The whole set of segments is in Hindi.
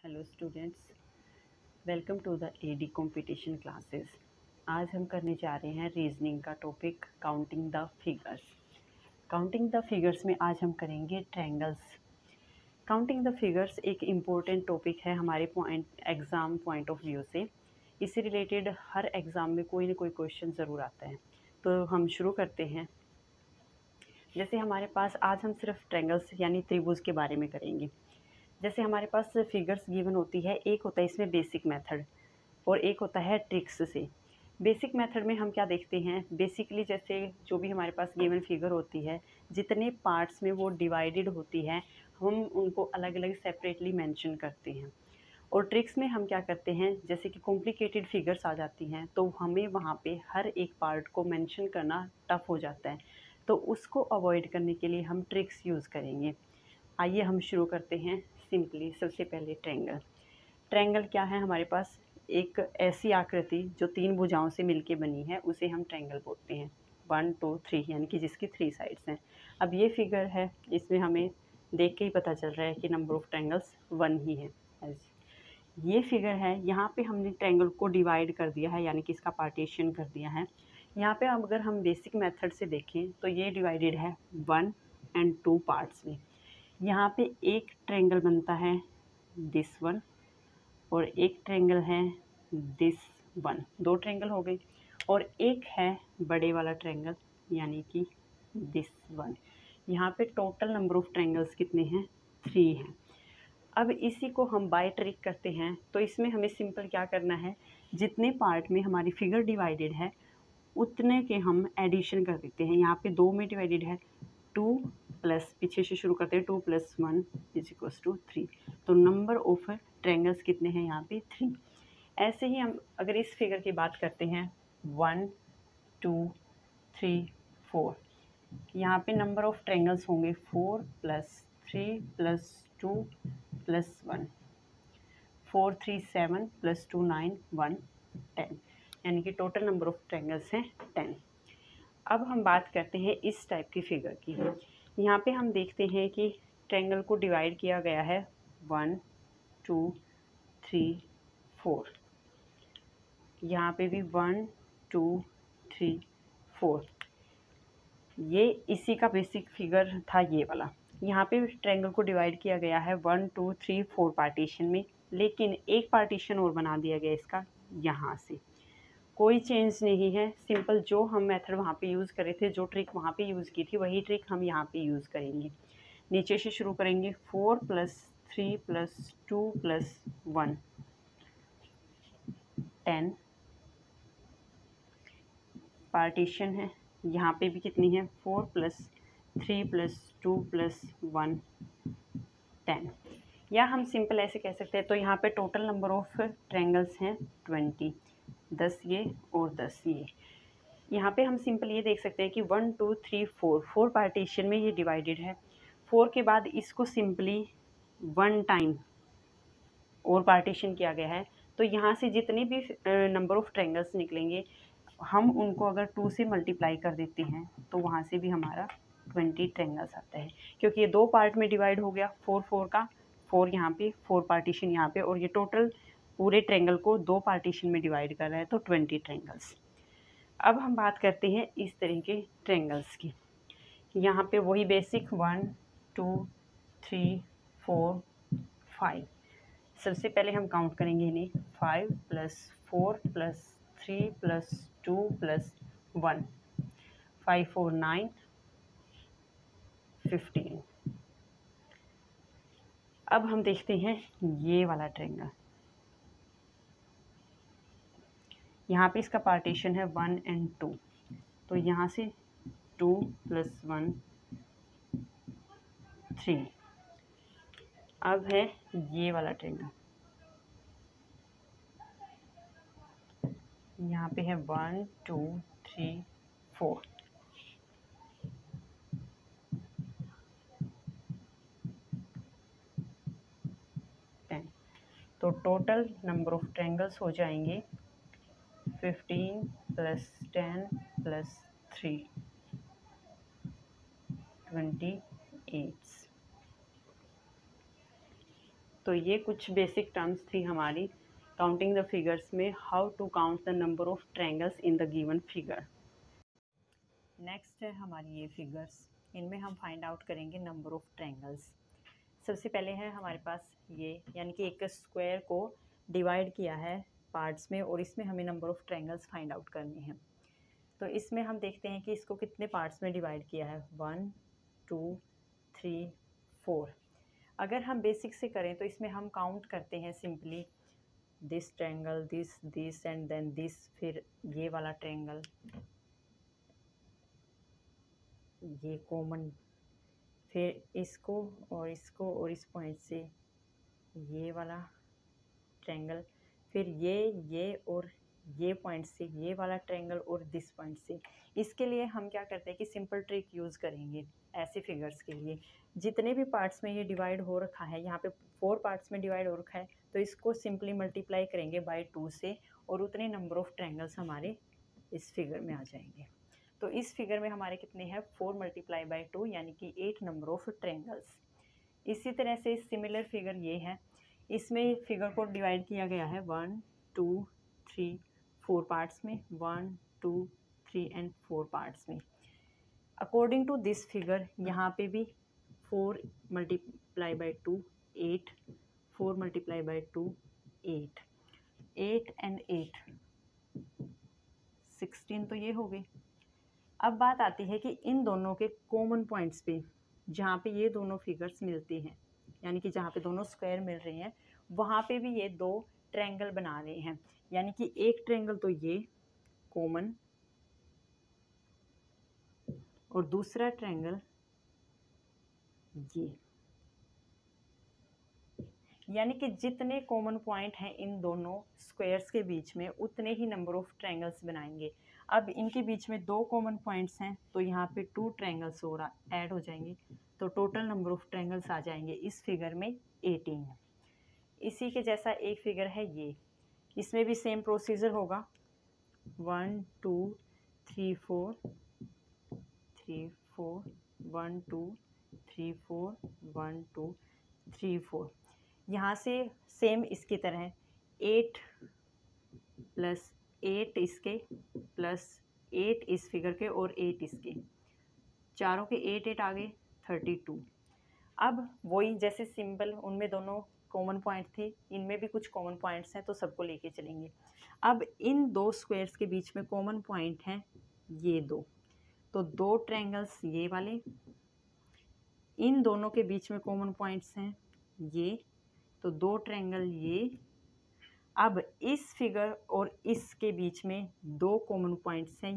Hello students, welcome to the AD competition classes. आज हम करने जा रहे हैं रीजनिंग का topic counting the figures. Counting the figures में आज हम करेंगे ट्रायंगल्स। काउंटिंग द फिगर्स एक इम्पोर्टेंट टॉपिक है हमारे एग्ज़ाम पॉइंट ऑफ व्यू से। इससे रिलेटेड हर एग्ज़ाम में कोई ना कोई क्वेश्चन ज़रूर आता है। तो हम शुरू करते हैं। जैसे हमारे पास आज हम सिर्फ ट्रायंगल्स यानी त्रिभुज के बारे में करेंगे। जैसे हमारे पास फिगर्स गिवन होती है, एक होता है इसमें बेसिक मेथड और एक होता है ट्रिक्स से। बेसिक मेथड में हम क्या देखते हैं, बेसिकली जैसे जो भी हमारे पास गिवन फिगर होती है, जितने पार्ट्स में वो डिवाइडेड होती है, हम उनको अलग अलग सेपरेटली मेंशन करते हैं। और ट्रिक्स में हम क्या करते हैं, जैसे कि कॉम्प्लिकेटेड फिगर्स आ जाती हैं तो हमें वहाँ पे हर एक पार्ट को मेंशन करना टफ हो जाता है, तो उसको अवॉइड करने के लिए हम ट्रिक्स यूज़ करेंगे। आइए हम शुरू करते हैं सिंपली। सबसे पहले ट्रायंगल। ट्रायंगल क्या है, हमारे पास एक ऐसी आकृति जो तीन भुजाओं से मिलके बनी है, उसे हम ट्रायंगल बोलते हैं। 1 2 3 यानी कि जिसकी 3 साइड्स हैं। अब ये फिगर है, इसमें हमें देख के ही पता चल रहा है कि नंबर ऑफ ट्रायंगल्स 1 ही है। ये फिगर है, यहाँ पे हमने ट्रायंगल को डिवाइड कर दिया है, यानी कि इसका पार्टीशन कर दिया है। यहाँ पे अगर हम बेसिक मेथड से देखें तो ये डिवाइडेड है 1 एंड 2 पार्ट्स में। यहाँ पे एक ट्रायंगल बनता है दिस वन और एक ट्रायंगल है दिस वन, दो ट्रायंगल हो गए। और एक है बड़े वाला ट्रायंगल यानी कि दिस वन। यहाँ पे टोटल नंबर ऑफ ट्रायंगल्स कितने हैं, 3 हैं। अब इसी को हम बाय ट्रिक करते हैं, तो इसमें हमें सिंपल क्या करना है, जितने पार्ट में हमारी फिगर डिवाइडेड है उतने के हम एडिशन कर देते हैं। यहाँ पे 2 में डिवाइडेड है, 2 प्लस पीछे से शुरू करते हैं, 2 + 1 = 3। तो नंबर ऑफ ट्रायंगल्स कितने हैं यहाँ पे, 3। ऐसे ही हम अगर इस फिगर की बात करते हैं 1 2 3 4, यहाँ पे नंबर ऑफ ट्रायंगल्स होंगे 4 + 3 + 2 + 1, 4 3 7 + 2 9 1 10, यानी कि टोटल नंबर ऑफ ट्रायंगल्स हैं 10। अब हम बात करते हैं इस टाइप की फिगर की। यहाँ पे हम देखते हैं कि ट्रायंगल को डिवाइड किया गया है 1 2 3 4, यहाँ पे भी 1 2 3 4। ये इसी का बेसिक फिगर था ये वाला। यहाँ पे ट्रायंगल को डिवाइड किया गया है 1 2 3 4 पार्टीशन में, लेकिन एक पार्टीशन और बना दिया गया इसका यहाँ से। कोई चेंज नहीं है, सिंपल जो हम मेथड वहाँ पे यूज़ करे थे, जो ट्रिक वहाँ पे यूज़ की थी, वही ट्रिक हम यहाँ पे यूज़ करेंगे। नीचे से शुरू करेंगे, 4 + 3 + 2 + 1 10 पार्टीशन है। यहाँ पे भी कितनी है, 4 + 3 + 2 + 1 10, या हम सिंपल ऐसे कह सकते हैं। तो यहाँ पे टोटल नंबर ऑफ ट्रायंगल्स हैं 20, 10 ये और 10 ये। यहाँ पे हम सिंपल ये देख सकते हैं कि 1 2 3 4 4 पार्टीशन में ये डिवाइडेड है। 4 के बाद इसको सिंपली 1 टाइम और पार्टीशन किया गया है। तो यहाँ से जितने भी नंबर ऑफ ट्रायंगल्स निकलेंगे, हम उनको अगर 2 से मल्टीप्लाई कर देते हैं तो वहाँ से भी हमारा 20 ट्रायंगल्स आता है, क्योंकि ये 2 पार्ट में डिवाइड हो गया, 4 4 का, 4 यहाँ पे, 4 पार्टीशन यहाँ पे, और ये टोटल पूरे ट्रायंगल को 2 पार्टीशन में डिवाइड कर रहा है, तो 20 ट्रायंगल्स। अब हम बात करते हैं इस तरह के ट्रायंगल्स की। यहाँ पे वही बेसिक 1 2 3 4 5। सबसे पहले हम काउंट करेंगे इन्हें, 5 + 4 + 3 + 2 + 1, 5 4 9 15। अब हम देखते हैं ये वाला ट्रायंगल। यहाँ पे इसका पार्टीशन है 1 एंड 2, तो यहाँ से 2 + 1 3। अब है ये वाला ट्रायंगल, यहाँ पे है 1 2 3 4। तो टोटल नंबर ऑफ ट्रायंगल्स हो जाएंगे 15 + 10 + 3 28। तो ये कुछ बेसिक टर्म्स थी हमारी काउंटिंग द फिगर्स में, how to count the number of triangles in the given figure. Next है हमारी ये फिगर्स, इनमें हम फाइंड आउट करेंगे नंबर ऑफ ट्रायंगल्स। सबसे पहले है हमारे पास ये, यानी कि एक स्क्वायर को डिवाइड किया है पार्ट्स में और इसमें हमें number of triangles find out करने हैं। तो इसमें हम देखते हैं कि इसको कितने पार्ट्स में डिवाइड किया है, 1 2 3 4। अगर हम बेसिक से करें तो इसमें हम काउंट करते हैं simply this triangle, this and then this, फिर ये वाला ट्रायंगल, ये कॉमन, फिर इसको और इस पॉइंट से ये वाला ट्रायंगल, फिर ये और ये पॉइंट से ये वाला ट्रायंगल और दिस पॉइंट से। इसके लिए हम क्या करते हैं कि सिंपल ट्रिक यूज़ करेंगे ऐसे फिगर्स के लिए। जितने भी पार्ट्स में ये डिवाइड हो रखा है, यहाँ पे 4 पार्ट्स में डिवाइड हो रखा है, तो इसको सिंपली मल्टीप्लाई करेंगे बाय 2 से और उतने नंबर ऑफ ट्रायंगल्स हमारे इस फिगर में आ जाएंगे। तो इस फिगर में हमारे कितने हैं, 4 मल्टीप्लाई बाय 2 यानी कि 8 नंबर ऑफ ट्रायंगल्स। इसी तरह से सिमिलर फिगर ये है, इसमें फिगर को डिवाइड किया गया है 1 2 3 4 पार्ट्स में, 1 2 3 एंड 4 पार्ट्स में। अकॉर्डिंग टू दिस फिगर यहाँ पे भी 4 multiply by 2 8, 4 multiply by 2 8, 8 and 8 16 तो ये हो गई। अब बात आती है कि इन दोनों के कॉमन पॉइंट्स पे, जहाँ पे ये दोनों फिगर्स मिलती हैं, यानी कि जहाँ पे दोनों स्क्वायर मिल रहे हैं, वहाँ पे भी ये 2 ट्रायंगल बना रहे हैं। यानी कि एक ट्रायंगल तो ये कॉमन और दूसरा ट्रायंगल ये, यानी कि जितने कॉमन पॉइंट हैं इन दोनों स्क्वायर्स के बीच में उतने ही नंबर ऑफ ट्रायंगल्स बनाएंगे। अब इनके बीच में 2 कॉमन पॉइंट्स हैं तो यहाँ पे 2 ट्रायंगल्स और ऐड हो जाएंगे, तो टोटल नंबर ऑफ ट्रायंगल्स आ जाएंगे इस फिगर में 18। इसी के जैसा एक फिगर है ये, इसमें भी सेम प्रोसीजर होगा, 1 2 3 4 3 4 1 2 3 4 1 2 3 4। यहाँ से सेम इसकी तरह 8 प्लस 8 इसके प्लस 8 इस फिगर के और 8 इसके, चारों के 8 8 आ गए 32। अब वही जैसे सिंपल उनमें दोनों कॉमन पॉइंट थे, इनमें भी कुछ कॉमन पॉइंट्स हैं तो सबको लेके चलेंगे। अब इन 2 स्क्वायर्स के बीच में कॉमन पॉइंट हैं ये 2, तो 2 ट्रायंगल्स ये वाले, इन दोनों के बीच में कॉमन पॉइंट्स हैं ये, तो 2 ट्रायंगल ये। अब इस फिगर और इसके बीच में 2 कॉमन पॉइंट्स हैं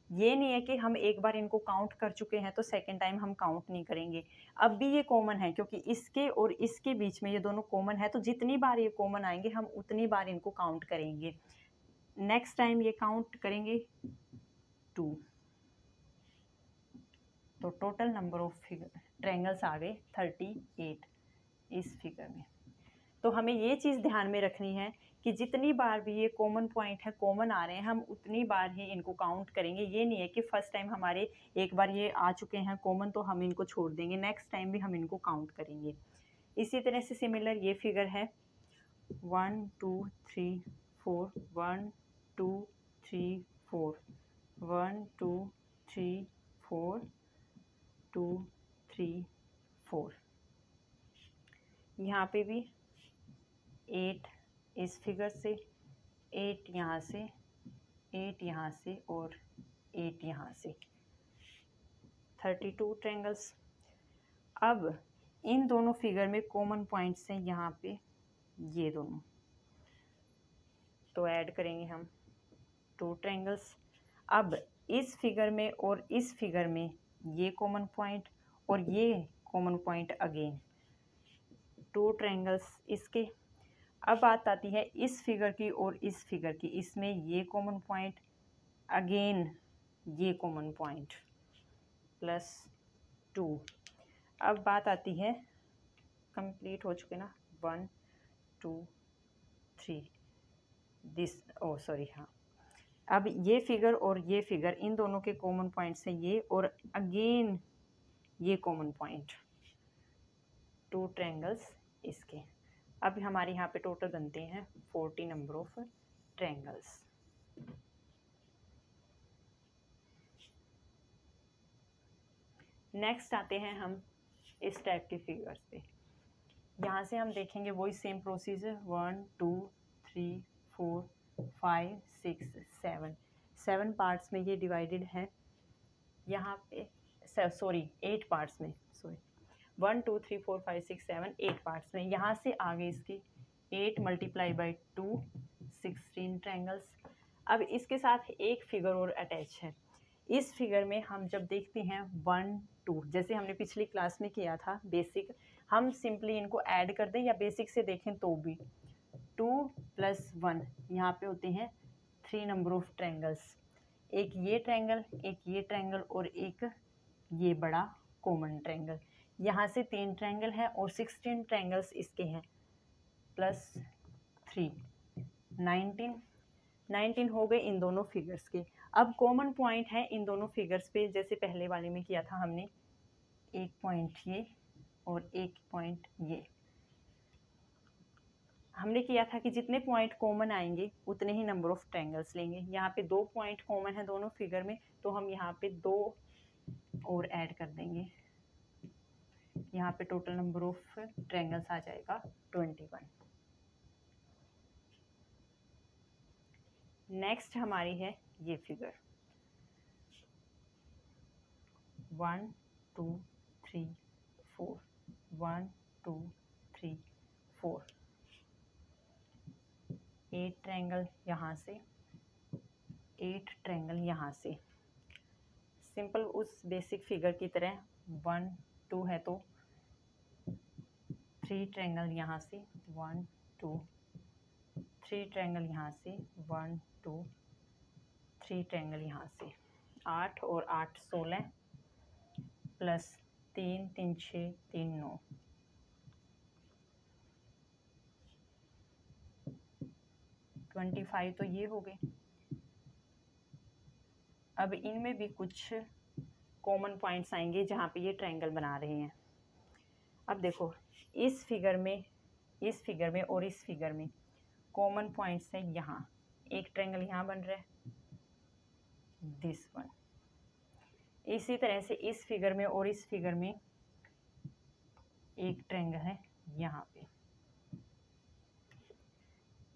ये नहीं है कि हम एक बार इनको काउंट कर चुके हैं तो सेकेंड टाइम हम काउंट नहीं करेंगे, अब भी ये कॉमन है क्योंकि इसके और इसके बीच में ये दोनों कॉमन है, तो जितनी बार ये कॉमन आएंगे हम उतनी बार इनको काउंट करेंगे। नेक्स्ट टाइम ये काउंट करेंगे 2, तो टोटल नंबर ऑफ ट्रायंगल्स आ गए 38 इस फिगर में। तो हमें ये चीज़ ध्यान में रखनी है कि जितनी बार भी ये कॉमन पॉइंट है, कॉमन आ रहे हैं, हम उतनी बार ही इनको काउंट करेंगे। ये नहीं है कि फर्स्ट टाइम हमारे एक बार ये आ चुके हैं कॉमन तो हम इनको छोड़ देंगे, नेक्स्ट टाइम भी हम इनको काउंट करेंगे। इसी तरह से सिमिलर ये फिगर है 1 2 3 4 1 2 3 4 1 2 3 4 2 3 4। यहाँ पे भी 8 इस फिगर से, 8 यहाँ से, 8 यहाँ से और 8 यहाँ से, 32 ट्रायंगल्स। अब इन दोनों फिगर में कॉमन पॉइंट्स हैं यहाँ पे ये दोनों, तो ऐड करेंगे हम 2 ट्रायंगल्स। अब इस फिगर में और इस फिगर में ये कॉमन पॉइंट और ये कॉमन पॉइंट अगेन, 2 ट्रायंगल्स इसके। अब बात आती है इस फिगर की और इस फिगर की, इसमें ये कॉमन पॉइंट अगेन ये कॉमन पॉइंट प्लस 2। अब बात आती है, कंप्लीट हो चुके ना, 1 2 3 दिस, ओ सॉरी, हाँ। अब ये फिगर और ये फिगर इन दोनों के कॉमन पॉइंट्स हैं ये और अगेन ये कॉमन पॉइंट, 2 ट्रायंगल्स इसके। अब हमारे यहाँ पे टोटल बनते हैं 40 नंबर ऑफ ट्रायंगल्स। नेक्स्ट आते हैं हम इस टाइप के फिगर्स पे। यहाँ से हम देखेंगे वही सेम प्रोसीजर, 1 2 3 4 5 6 7 7 पार्ट्स में ये डिवाइडेड है। यहाँ पे सॉरी 8 पार्ट्स में, सॉरी 1 2 3 4 5 6 7 8 पार्ट्स में। यहाँ से आगे इसकी 8 मल्टीप्लाई बाई 2 16 ट्रायंगल्स। अब इसके साथ एक फिगर और अटैच है। इस फिगर में हम जब देखते हैं 1 2, जैसे हमने पिछली क्लास में किया था बेसिक, हम सिंपली इनको ऐड कर दें या बेसिक से देखें तो भी 2 + 1 यहाँ पे होते हैं 3 नंबर ऑफ ट्रायंगल्स। एक ये ट्रायंगल, एक ये ट्रायंगल और एक ये बड़ा कॉमन ट्रायंगल। यहाँ से 3 ट्रायंगल है और 16 ट्रायंगल्स इसके हैं, +3 19 हो गए इन दोनों फिगर्स के। अब कॉमन पॉइंट है इन दोनों फिगर्स पे, जैसे पहले वाले में किया था हमने, एक पॉइंट ये और एक पॉइंट ये। हमने किया था कि जितने पॉइंट कॉमन आएंगे उतने ही नंबर ऑफ ट्रायंगल्स लेंगे। यहाँ पे 2 पॉइंट कॉमन है दोनों फिगर में, तो हम यहाँ पे 2 और ऐड कर देंगे। यहाँ पे टोटल नंबर ऑफ ट्रायंगल्स आ जाएगा 21। नेक्स्ट हमारी है ये फिगर 1 2 3 4 1 2 3 4 8 ट्रायंगल यहाँ से, 8 ट्रायंगल यहाँ से। सिंपल उस बेसिक फिगर की तरह 1 2 है तो 3 ट्रायंगल यहाँ से, 1 2 3 ट्रायंगल यहाँ से, 1 2 3 ट्रायंगल यहाँ से। 8 और 8 16 प्लस 3 3 6 3 9, 25 तो ये हो गए। अब इनमें भी कुछ कॉमन पॉइंट्स आएंगे जहाँ पे ये ट्रायंगल बना रहे हैं। अब देखो इस फिगर में और इस फिगर में कॉमन पॉइंट्स है। यहाँ एक ट्रायंगल यहाँ बन रहा है, दिस वन। इसी तरह से इस फिगर में और इस फिगर में एक ट्रायंगल है यहाँ पे,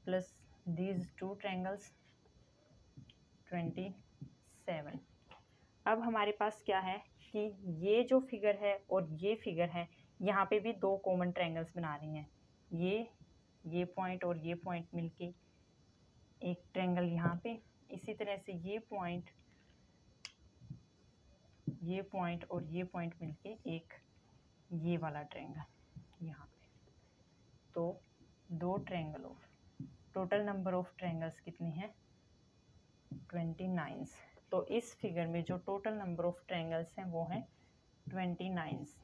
प्लस दीज 2 ट्रायंगल्स 27। अब हमारे पास क्या है कि ये जो फिगर है और ये फिगर है, यहाँ पे भी 2 कॉमन ट्रायंगल्स बना रही हैं। ये पॉइंट और ये पॉइंट मिलके एक ट्रायंगल यहाँ पे। इसी तरह से ये पॉइंट और ये पॉइंट मिलके एक ये वाला ट्रायंगल यहाँ पे। तो 2 triangle of, total number of triangles कितने हैं, 29। तो इस फिगर में जो टोटल नंबर ऑफ ट्रायंगल्स हैं वो हैं 29।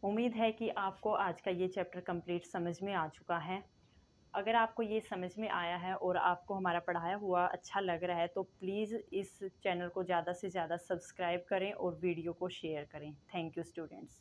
उम्मीद है कि आपको आज का ये चैप्टर कंप्लीट समझ में आ चुका है। अगर आपको ये समझ में आया है और आपको हमारा पढ़ाया हुआ अच्छा लग रहा है तो प्लीज़ इस चैनल को ज़्यादा से ज़्यादा सब्सक्राइब करें और वीडियो को शेयर करें। Thank you students.